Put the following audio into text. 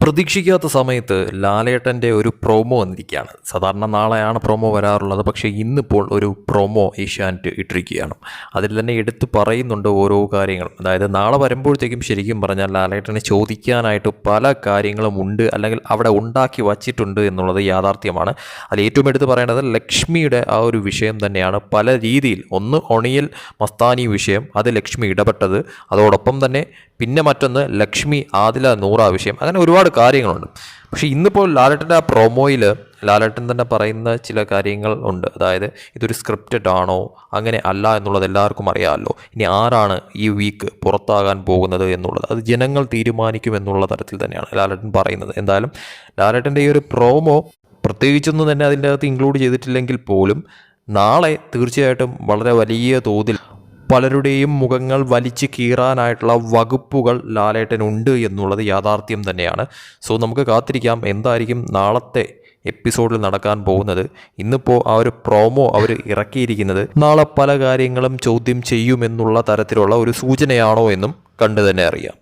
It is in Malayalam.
പ്രതീക്ഷിക്കാത്ത സമയത്ത് ലാലേട്ടൻ്റെ ഒരു പ്രൊമോ വന്നിരിക്കുകയാണ്. സാധാരണ നാളെയാണ് പ്രൊമോ വരാറുള്ളത്. പക്ഷേ ഇന്നിപ്പോൾ ഒരു പ്രൊമോ ഏഷ്യാനെറ്റ് ഇട്ടിരിക്കുകയാണ്. അതിൽ തന്നെ എടുത്തു പറയുന്നുണ്ട് ഓരോ കാര്യങ്ങളും. അതായത് നാളെ വരുമ്പോഴത്തേക്കും ശരിക്കും പറഞ്ഞാൽ ലാലേട്ടനെ ചോദിക്കാനായിട്ട് പല കാര്യങ്ങളും ഉണ്ട്, അല്ലെങ്കിൽ അവിടെ ഉണ്ടാക്കി വച്ചിട്ടുണ്ട് എന്നുള്ളത് യാഥാർത്ഥ്യമാണ്. അതിൽ ഏറ്റവും എടുത്ത് പറയേണ്ടത് ലക്ഷ്മിയുടെ ആ ഒരു വിഷയം തന്നെയാണ്. പല രീതിയിൽ ഒന്ന് ഒണിയൽ മസ്താനി വിഷയം, അത് ലക്ഷ്മി ഇടപെട്ടത്, അതോടൊപ്പം തന്നെ പിന്നെ മറ്റൊന്ന് ലക്ഷ്മി ആദില നൂറ വിഷയം, അങ്ങനെ ഒരുപാട് കാര്യങ്ങളുണ്ട്. പക്ഷേ ഇന്നിപ്പോൾ ലാലേട്ടൻ്റെ ആ പ്രൊമോയിൽ ലാലേട്ടൻ തന്നെ പറയുന്ന ചില കാര്യങ്ങൾ ഉണ്ട്. അതായത് ഇതൊരു സ്ക്രിപ്റ്റഡ് ആണോ അങ്ങനെ അല്ല എന്നുള്ളത് എല്ലാവർക്കും അറിയാമല്ലോ. ഇനി ആരാണ് ഈ വീക്ക് പുറത്താകാൻ പോകുന്നത് എന്നുള്ളത് അത് ജനങ്ങൾ തീരുമാനിക്കുമെന്നുള്ള തരത്തിൽ തന്നെയാണ് ലാലേട്ടൻ പറയുന്നത്. എന്തായാലും ലാലേട്ടൻ്റെ ഈ ഒരു പ്രൊമോ പ്രത്യേകിച്ചൊന്നും തന്നെ അതിൻ്റെ അകത്ത് ഇൻക്ലൂഡ് ചെയ്തിട്ടില്ലെങ്കിൽ പോലും നാളെ തീർച്ചയായിട്ടും വളരെ വലിയ തോതിൽ പലരുടെയും മുഖങ്ങൾ വലിച്ചു കീറാനായിട്ടുള്ള വകുപ്പുകൾ ലാലേട്ടനുണ്ട് എന്നുള്ളത് യാഥാർത്ഥ്യം തന്നെയാണ്. സോ നമുക്ക് കാത്തിരിക്കാം എന്തായിരിക്കും നാളത്തെ എപ്പിസോഡിൽ നടക്കാൻ പോകുന്നത്. ഇന്നിപ്പോൾ ആ ഒരു പ്രോമോ അവർ ഇറക്കിയിരിക്കുന്നത് നാളെ പല കാര്യങ്ങളും ചോദ്യം ചെയ്യുമെന്നുള്ള തരത്തിലുള്ള ഒരു സൂചനയാണോ എന്നും കണ്ടു തന്നെ അറിയാം.